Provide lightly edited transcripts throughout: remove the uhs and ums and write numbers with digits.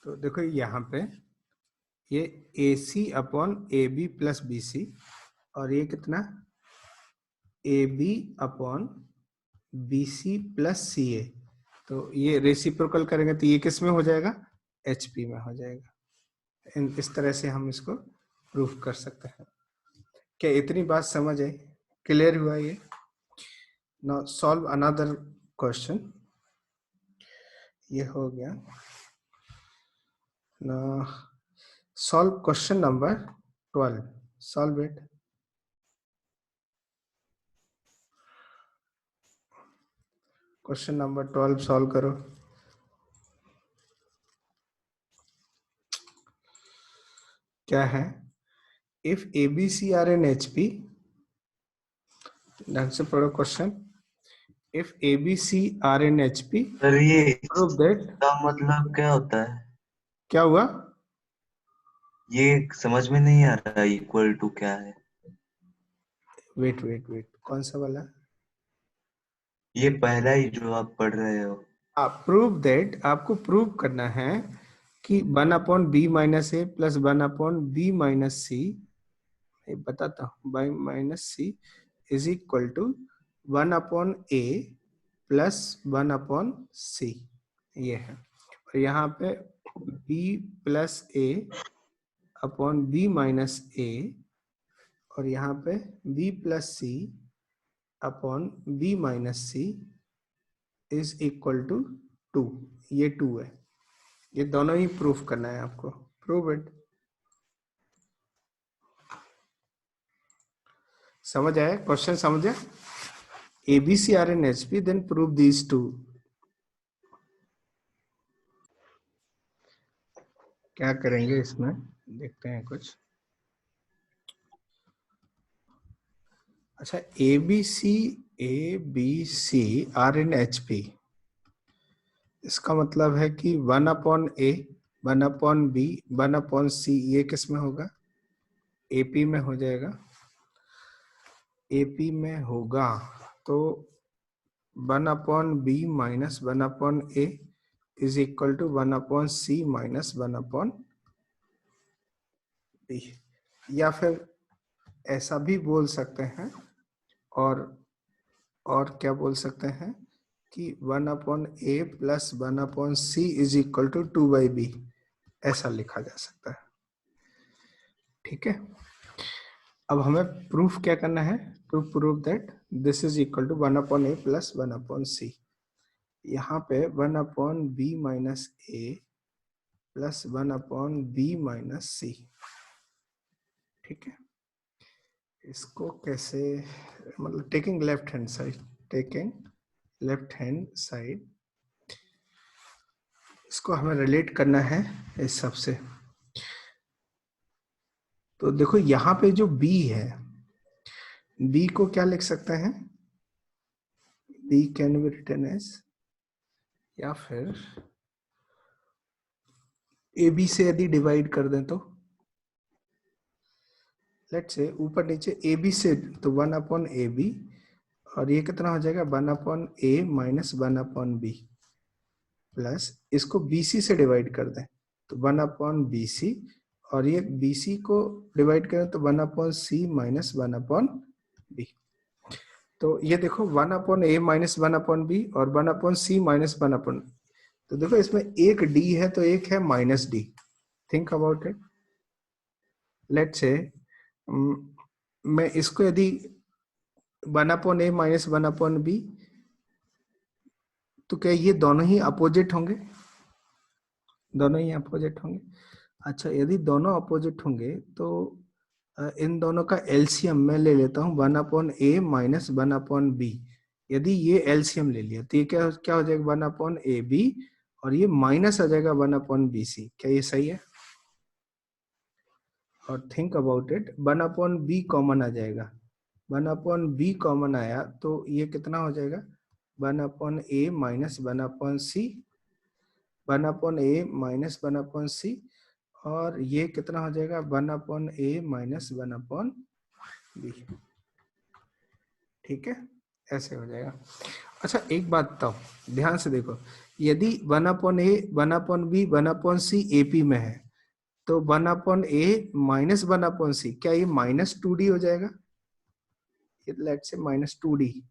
तो देखो यहाँ पे ये AC upon AB plus BC और ये कितना AB upon BC plus CA। तो ये रेसिप्रोकल करेंगे तो ये किस में हो जाएगा, HP में हो जाएगा। इस तरह से हम इसको प्रूफ कर सकते हैं। क्या इतनी बात समझ आई, क्लियर हुआ ये? Now solve another question. ये हो गया ना। Solve question number 12। Solve it. Question number 12 solve करो। क्या है? If ABC are in HP, ढंग से पढ़ो question. If ABC are in HP, sir ये प्रूव दैट। इसका मतलब क्या होता है? क्या हुआ? ये समझ में नहीं आ रहा, इक्वल टू क्या है? वेट वेट वेट, कौन सा वाला? ये पहला ही जो आप पढ़ रहे हो। आप प्रूव दैट, आपको प्रूव करना है कि 1 upon B minus a plus 1 upon B minus c, बताता हूँ, b minus c is equal to 1 upon A plus 1 upon c. ये है। और यहाँ पे b plus a upon B minus a, और यहाँ पे b plus c upon B minus c is equal to 2। ये 2 है। ये दोनों ही प्रूफ करना है आपको। Prove it. समझ आया क्वेश्चन? समझे? ABC are in HP, then prove these two. क्या करेंगे इसमें, देखते हैं कुछ। अच्छा, ABC आर एन HP, इसका मतलब है कि 1 अपॉन ए, 1 अपॉन बी, 1 अपॉन सी, ये किस में होगा? AP में हो जाएगा। AP में होगा तो 1 upon B minus 1 upon A is equal to 1 upon C minus 1 upon B. या फिर ऐसा भी बोल सकते हैं, और क्या बोल सकते हैं कि 1 upon A plus 1 upon C is equal to 2/b, ऐसा लिखा जा सकता है। ठीक है। अब हमें प्रूफ क्या करना है? To prove that this is equal to 1 upon A plus 1 upon c. यहाँ पे 1 upon B minus a plus 1 upon B minus c. ठीक है। इसको कैसे, मतलब taking left hand side, taking left hand side, इसको हमें रिलेट करना है इस सब से। तो देखो यहाँ पे जो b है, b को क्या लिख सकते हैं? b can be written as, या फिर ab से यदि डिवाइड कर दें तो लेट्स से ऊपर नीचे ab से, तो 1 अपॉन ए बी, और ये कितना हो जाएगा 1 अपॉन ए माइनस 1 अपॉन बी, प्लस इसको BC से डिवाइड कर दें तो 1 अपॉन BC, और ये BC को डिवाइड करें तो 1 upon C minus 1 upon B. तो ये देखो 1 अपॉन ए माइनस 1 अपॉन बी और 1 अपॉन सी माइनस 1 अपॉन, तो देखो इसमें एक d है तो एक है minus d। Think about it. Let's say मैं इसको यदि 1 अपॉन ए माइनस 1 अपॉन बी, तो क्या ये दोनों ही अपोजिट होंगे? दोनों ही अपोजिट होंगे। अच्छा, यदि दोनों अपोजिट होंगे तो इन दोनों का एलसीएम मैं ले लेता हूँ 1 अपॉन ए माइनस 1 अपॉन बी। यदि ये एलसीएम ले लिया तो ये क्या क्या हो जाएगा 1 अपॉन ए बी, और ये माइनस आ जाएगा 1 अपॉन बी सी। क्या ये सही है? और think about it, 1 upon b common आ जाएगा। 1 अपॉन बी कॉमन आया तो ये कितना हो जाएगा 1 अपॉन ए माइनस 1 अपॉन सी, 1 अपॉन ए माइनस 1 अपॉन सी, और ये कितना हो जाएगा 1 अपॉन ए माइनस 1 अपॉन बी। ठीक है, ऐसे हो जाएगा। अच्छा एक बात बताओ, ध्यान से देखो, यदि 1/a 1/b 1/c AP में है, तो 1/a माइनस 1/c, क्या ये -2d हो जाएगा? लेट्स से -2d,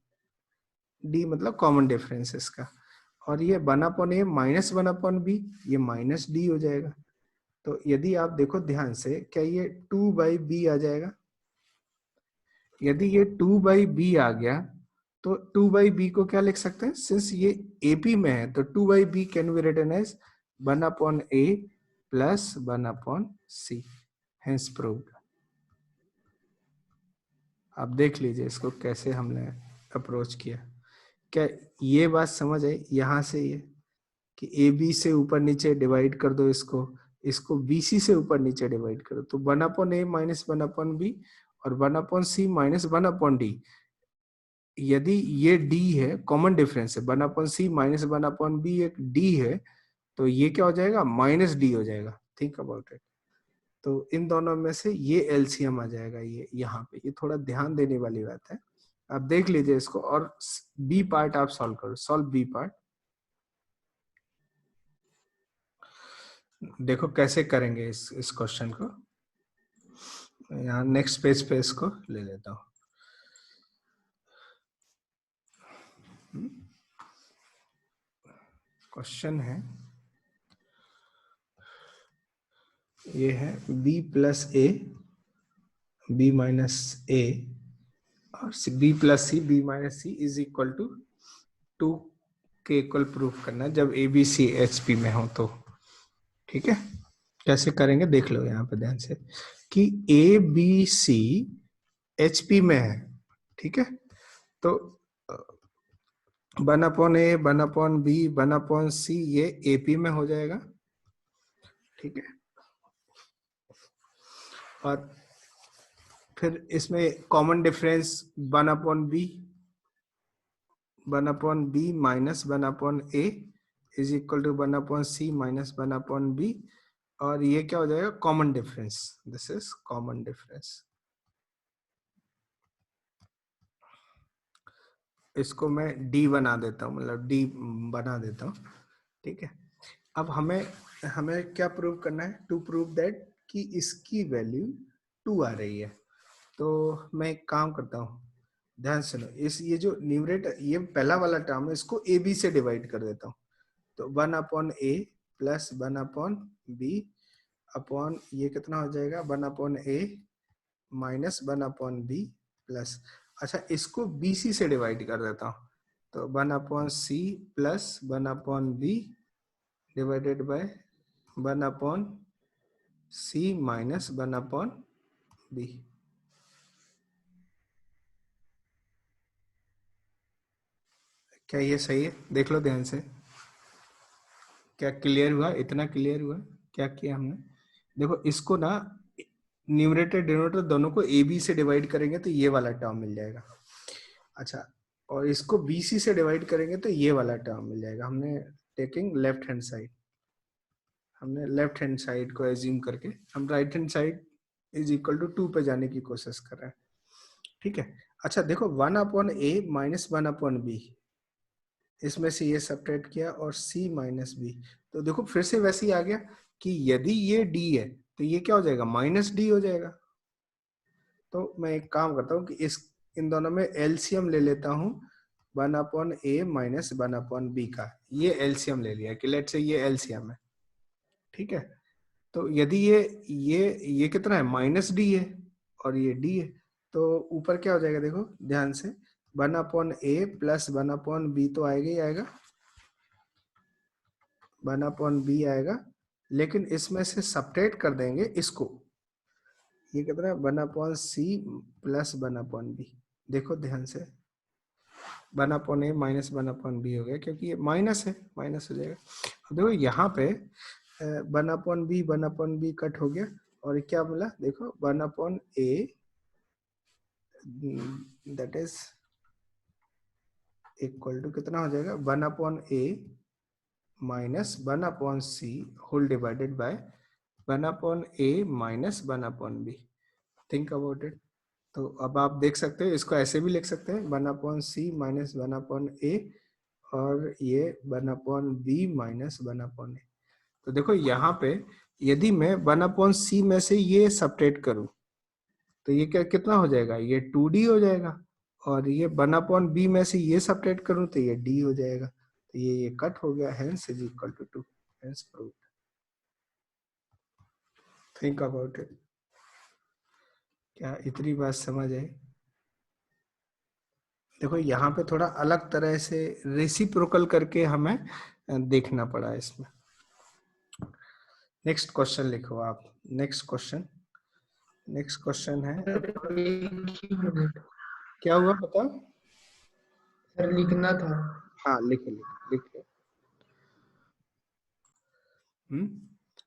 d मतलब कॉमन डिफरेंस इसका, और ये 1/a माइनस 1/b, ये -d हो जाएगा। तो यदि आप देखो ध्यान से, क्या ये 2/b आ जाएगा? यदि ये 2/b आ गया, तो 2/b को क्या लिख सकते हैं, सिंस ये AP में है, तो 2/b can be written as 1/a plus 1/c, hence proved. आप देख लीजिए इसको कैसे हमने अप्रोच किया। क्या ये बात समझ आई? यहां से ये कि AB से ऊपर नीचे डिवाइड कर दो इसको, इसको BC से ऊपर नीचे डिवाइड करो, तो 1/a माइनस 1/b और 1/c माइनस 1/d। यदि ये d है, कॉमन डिफरेंस है, 1/c माइनस 1/b एक d है, तो ये क्या हो जाएगा, -d हो जाएगा। Think about it. तो इन दोनों में से ये एलसीएम आ जाएगा, ये यहाँ पे, ये थोड़ा ध्यान देने वाली बात है। आप देख लीजिए इसको, और बी पार्ट आप सॉल्व करो, सॉल्व बी पार्ट। देखो कैसे करेंगे इस क्वेश्चन को। यहाँ नेक्स्ट पेज पे इसको ले लेता हूँ। क्वेश्चन है, ये है b plus a b minus a और b plus c b minus c is equal to 2 के इक्वल प्रूफ करना है जब ABC HP में हो तो। ठीक है, कैसे करेंगे देख लो यहाँ पे ध्यान से, कि ABC HP में है। ठीक है, तो 1/a 1/b 1/c ये AP में हो जाएगा। ठीक है, और फिर इसमें common difference 1/b 1/b minus 1/a is equal to 1/c minus 1/b, और ये क्या हो जाएगा, common difference, this is common difference. इसको मैं d बना देता हूँ, मतलब d बना देता हूँ। ठीक है, अब हमें हमें क्या प्रूव करना है, टू प्रूव दैट कि इसकी वैल्यू 2 आ रही है। तो मैं एक काम करता हूँ, ध्यान सुनो, इस ये जो न्यूमरेटर, ये पहला वाला टर्म है, इसको AB से डिवाइड कर देता हूँ। तो 1/a प्लस 1/b अपॉन ये कितना हो जाएगा, 1/a माइनस 1/b प्लस, अच्छा इसको BC से डिवाइड कर देता हूँ, तो 1/c plus 1/b divided by 1/c minus 1/b। क्या ये सही है? देख लो ध्यान से, क्या क्लियर हुआ? इतना क्लियर हुआ? क्या किया हमने, देखो इसको ना, न्यूमरेटर डिनोमिनेटर दोनों को AB से डिवाइड करेंगे तो ये वाला टर्म मिल जाएगा। अच्छा, और इसको BC से डिवाइड करेंगे तो ये वाला टर्म मिल जाएगा। हमने टेकिंग लेफ्ट हैंड साइड, हमने लेफ्ट हैंड साइड को एज्यूम करके हम right hand side is equal to 2 पे जाने की कोशिश कर रहे हैं। ठीक है, अच्छा देखो 1/a माइनस 1/b, इसमें से ये सब्ट्रैक्ट किया और c माइनस b, तो देखो फिर से वैसे ही आ गया कि यदि ये d है तो ये क्या हो जाएगा, -d हो जाएगा। तो मैं एक काम करता हूँ कि इन दोनों में एलसीएम ले लेता हूँ, 1/a माइनस 1/b का, ये एलसीएम ले लिया कि लेट्स से ये एलसीएम है। ठीक है, तो यदि ये कितना है, -d है और ये d है, तो ऊपर क्या हो जाएगा, देखो ध्यान से, 1/a प्लस 1/b तो आएगा ही आएगा, 1/b आएगा, लेकिन इसमें से सब्ट्रैक्ट कर देंगे इसको, ये कितना है, 1/c प्लस 1/b। देखो ध्यान से, 1/a माइनस 1/b हो गया, क्योंकि ये माइनस है, माइनस हो जाएगा। अब देखो यहाँ पे 1/b कट हो गया, और क्या मिला, देखो 1/a that is equal to कितना हो जाएगा, 1/a minus 1/c whole divided by 1/a minus 1/b। Think about it. तो अब आप देख सकते हो, इसको ऐसे भी लिख सकते हैं 1/c माइनस 1/a, और ये 1/b माइनस 1/a। तो देखो यहाँ पे यदि मैं 1/c में से ये सब्ट्रैक्ट करूं तो ये क्या कितना हो जाएगा, ये 2d हो जाएगा, और ये 1/b में से ये सब्ट्रैक्ट करूं तो ये d हो जाएगा। तो ये कट हो गया, hence is equal to 2, hence proved. Think about it. क्या इतनी बात समझ आई? देखो यहाँ पे थोड़ा अलग तरह से रेसिप्रोकल करके हमें देखना पड़ा इसमें। नेक्स्ट क्वेश्चन लिखो आप। नेक्स्ट क्वेश्चन है, क्या हुआ बताओ? सर लिखना था। हाँ लिख लो।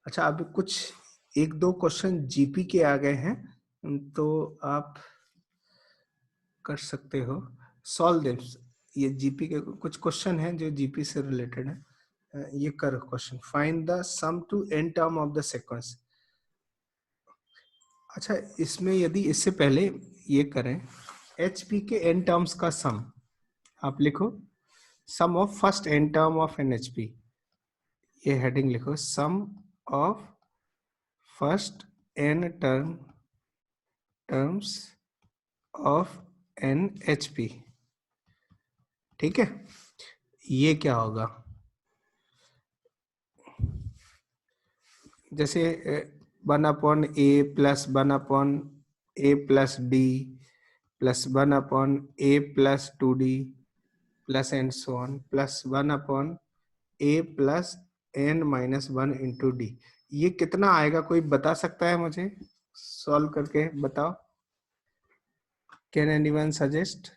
अच्छा, अभी कुछ एक दो क्वेश्चन जीपी के आ गए हैं, तो आप कर सकते हो सॉल्व देम। ये जीपी के कुछ क्वेश्चन हैं जो जीपी से रिलेटेड है। ये करो question, find the sum to n term of the sequence. अच्छा, इसमें यदि इससे पहले ये करें, HP के n टर्म्स का सम आप लिखो, sum of first n term of n HP। ये हेडिंग लिखो, sum of first n terms of n HP। ठीक है, ये क्या होगा? जैसे 1/a plus 1/a plus d plus 1/a plus 2d plus and so on plus 1/a plus n minus 1 into d. ये कितना आएगा, कोई बता सकता है मुझे? सॉल्व करके बताओ। Can anyone suggest?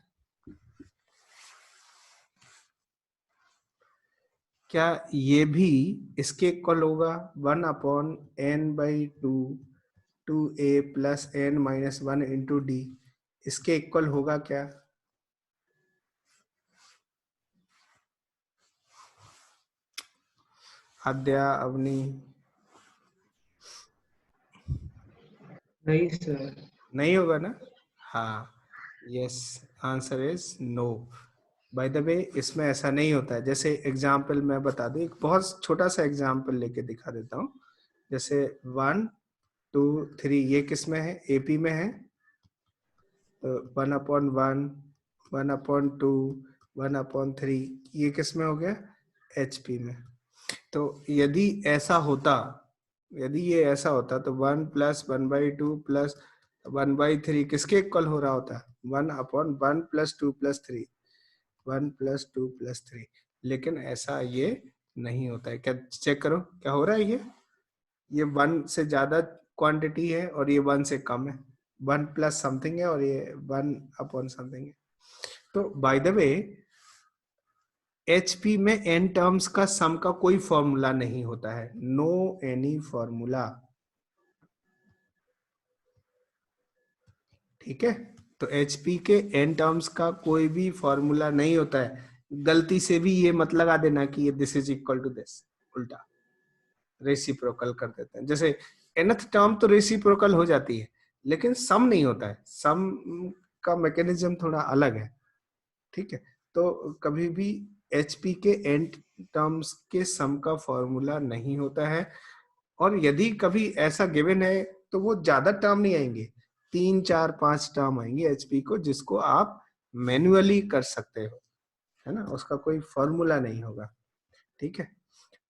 क्या ये भी इसके इक्वल होगा 1/n/2 2a plus n minus 1 into D, इसके इक्वल होगा क्या? आद्या, अवनी? नहीं सर। नहीं होगा ना? हाँ, yes, answer is no. By the way, इसमें ऐसा नहीं होता है। जैसे एग्जाम्पल मैं बता दूं, एक बहुत छोटा सा एग्जाम्पल लेके दिखा देता हूँ। जैसे 1 2 3 ये किस में है? एपी में है। 1/1 1/2 1/3 ये किस में हो गया? HP में। तो यदि ऐसा होता, यदि ये ऐसा होता तो 1 प्लस 1/2 प्लस 1/3 किसके इक्वल हो रहा होता? 1/1 प्लस 2 प्लस 3, 1 प्लस 2 प्लस 3। लेकिन ऐसा ये नहीं होता है। क्या चेक करो क्या हो रहा है? ये 1 से ज्यादा क्वांटिटी है और ये 1 से कम है। 1 प्लस समथिंग है और ये 1/, समथिंग है। तो बाय द वे, HP में n टर्म्स का सम का कोई फॉर्मूला नहीं होता है, नो एनी फॉर्मूला। ठीक है, तो HP के n टर्म्स का कोई भी फॉर्मूला नहीं होता है। गलती से भी ये मत लगा देना कि ये this is equal to this, उल्टा रेसिप्रोकल कर देते हैं। जैसे nth टर्म तो रेसिप्रोकल हो जाती है, लेकिन सम नहीं होता है। सम का मैकेनिज्म थोड़ा अलग है। ठीक है, तो कभी भी HP के n टर्म्स के सम का फॉर्मूला नहीं होता है। और यदि कभी ऐसा गिवन है तो वो ज्यादा टर्म नहीं आएंगे, 3 4 5 टर्म आएंगे HP को, जिसको आप मैन्युअली कर सकते हो, है ना, उसका कोई फॉर्मूला नहीं होगा। ठीक है,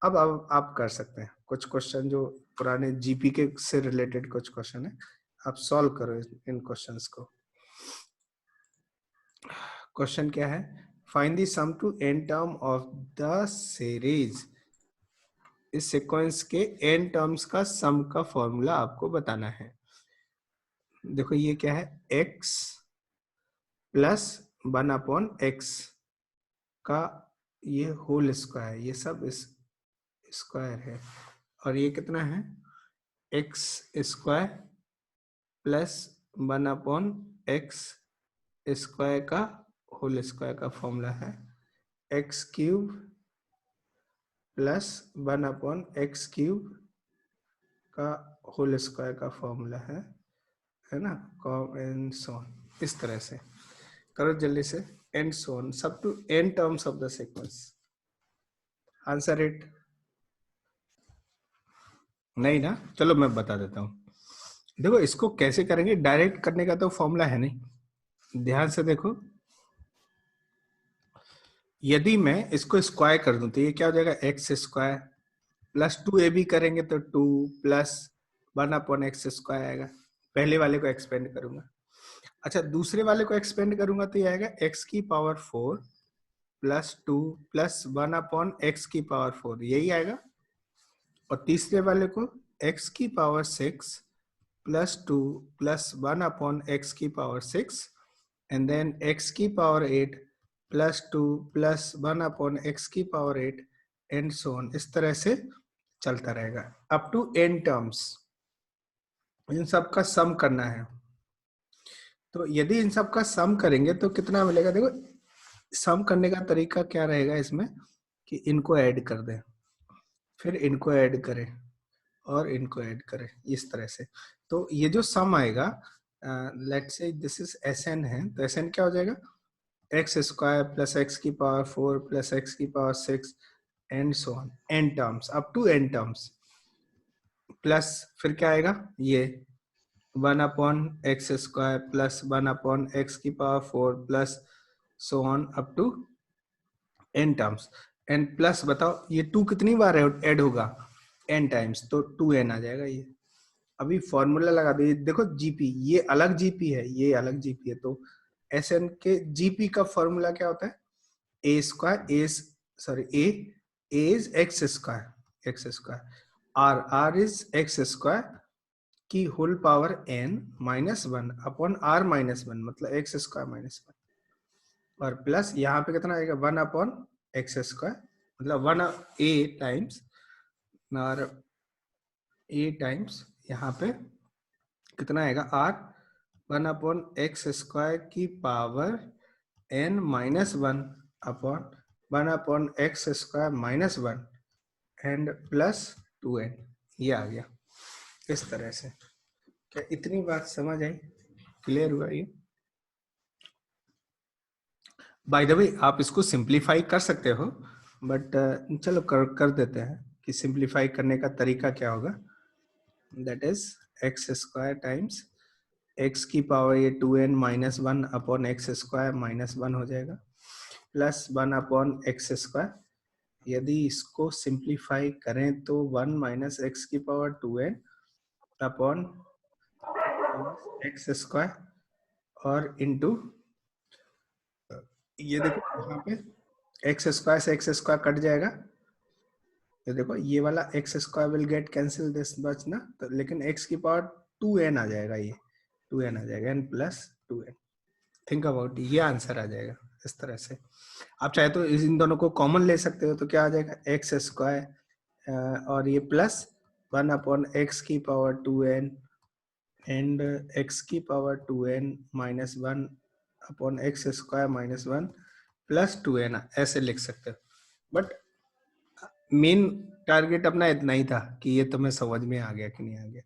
अब आप कर सकते हैं कुछ क्वेश्चन जो पुराने जीपी के से रिलेटेड कुछ क्वेश्चन है, आप सॉल्व करो इन क्वेश्चंस को। क्वेश्चन क्या है? Find the sum to n term of the series. इस सीक्वेंस के n टर्म्स का सम का फॉर्मूला आपको बताना है। देखो ये क्या है, x प्लस 1/x का ये होल स्क्वायर, ये सब इस स्क्वायर है, और ये कितना है? x square plus 1/x square का होल स्क्वायर का फॉर्मूला है x³ प्लस 1/x³ का होल स्क्वायर का फॉर्मूला है है ना, एंड सो ऑन, इस तरह से करो जल्दी से, and so on sum to n terms of the sequence. Answer it. नहीं ना, चलो मैं बता देता हूँ। देखो इसको कैसे करेंगे, डायरेक्ट करने का तो फॉर्मूला है नहीं, ध्यान से देखो। यदि मैं इसको स्क्वायर कर दूं तो ये क्या हो जाएगा, एक्स स्क्वायर प्लस 2ab करेंगे तो 2 प्लस 1/x स्क्वायर आएगा। पहले वाले को एक्सपेंड करूंगा। अच्छा, दूसरे वाले को एक्सपेंड करूंगा तो ये आएगा x की पावर 4 प्लस 2 प्लस 1/x की पावर 4, यही आएगा। और तीसरे वाले को x की पावर 6 प्लस 2 प्लस 1/x की पावर 6 एंड देन x की पावर 8 प्लस 2 प्लस 1/x की पावर 8 एंड सो ऑन, इस तरह से चलता रहेगा अप टू n टर्म्स। इन सब का सम करना है। तो यदि इन सब का सम करेंगे तो कितना मिलेगा, देखो सम करने का तरीका क्या रहेगा इसमें कि इनको ऐड कर दें, फिर इनको ऐड करें और इनको ऐड करें, इस तरह से। तो ये जो सम आएगा, let's say this is Sn है, तो Sn क्या हो जाएगा, एक्स स्क्वायर प्लस एक्स की पावर 4 प्लस एक्स की power 6 and so on, n terms up to n terms. Plus फिर क्या आएगा, ये 1/x स्क्वायर प्लस 1/x की power 4 plus so on up to n terms. And plus बताओ ये 2 कितनी बार ऐड होगा, n टाइम्स, तो 2n आ जाएगा ये। अभी फॉर्मूला लगा दो, देखो जीपी, ये अलग जीपी है, ये अलग जीपी है, तो Sn के जीपी का फॉर्मूला क्या होता है, a square, a is x square, r is x square की whole power n -1 upon r -1, मतलब एक्स स्क्वायर -1, और प्लस यहाँ पे कितना आएगा 1/x स्क्वायर, मतलब 1 a टाइम्स, और a टाइम्स यहाँ पे कितना आएगा r 1/x स्क्वायर की power n -1 upon 1/x square -1 and plus 2n, ये आ गया इस तरह से। क्या इतनी बात समझ आई, क्लियर हुआ ये? बाय द वे आप इसको सिंप्लीफाई कर सकते हो, बट चलो कर देते हैं कि सिंप्लीफाई करने का तरीका क्या होगा। That is x square times x की पावर ये 2n -1 अपॉन एक्स स्क्वायर -1 हो जाएगा, प्लस 1/x स्क्वायर। यदि इसको सिंप्लीफाई करें तो 1 माइनस एक्स की power 2n upon x square, और इनटू ये देखो यहाँ पे एक्स स्क्वायर से एक्स स्क्वायर कट जाएगा, तो देखो ये वाला x square will get cancel this बचना, तो लेकिन एक्स की पावर 2n आ जाएगा, ये 2n आ जाएगा, n plus 2n। Think about, ये आंसर आ जाएगा इस तरह से। आप चाहे तो इन दोनों को कॉमन ले सकते हो, तो क्या आ जाएगा एक्स स्क्वायर और ये प्लस 1/x की पावर 2n एंड x की power 2n -1 upon x square -1 plus 2n, ऐसे लिख सकते हो। बट मेन टारगेट अपना इतना ही था कि ये तुम्हें समझ में आ गया कि नहीं आ गया।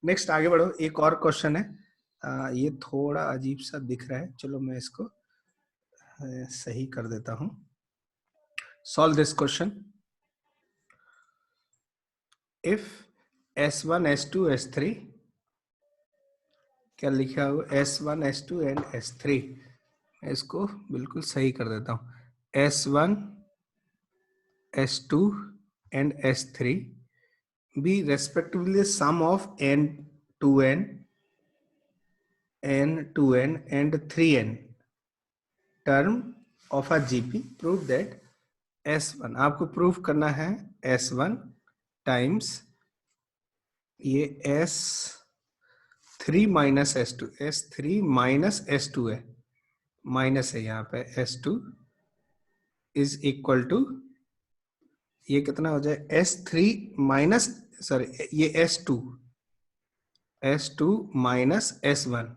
नेक्स्ट आगे बढ़ो, एक और क्वेश्चन है, ये थोड़ा अजीब सा दिख रहा है, चलो मैं इसको सही कर देता हूँ। Solve this question. If S1 S2 S3, क्या लिखा हुआ S1 S2 एंड S3, मैं इसको बिल्कुल सही कर देता हूँ। S1 S2 and S3 be respectively the sum of n2n, n2n and 3n term of a GP. Prove that S1, आपको प्रूफ करना है S1 टाइम्स ये S3 minus S2, S3 minus S2 है, माइनस है यहाँ पे, S2 इज इक्वल टू ये कितना हो जाए S3 माइनस, सॉरी ये S2 minus S1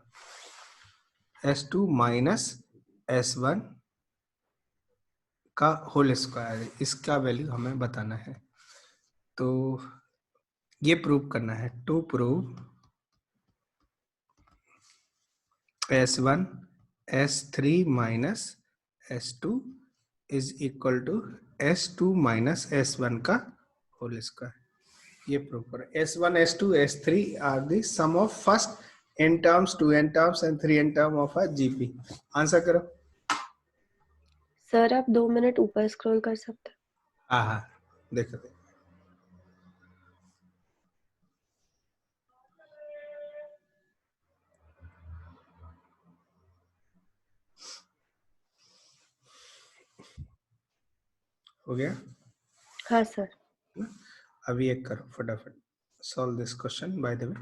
minus S1 का होल स्क्वायर, इसका वैल्यू हमें बताना है। तो ये प्रूव करना है। To prove S1 S3 minus S2 is equal to S2 minus S1 का होल स्क्वायर। ये प्रूव करो। S1 S2 S3 are the sum of first n terms, 2n terms and 3n term of a GP। Answer करो। Sir आप 2 minute ऊपर scroll कर सकते हैं? हाँ देखो हो गया। हाँ सर। अभी एक करो फटाफट। Solve this question by the way.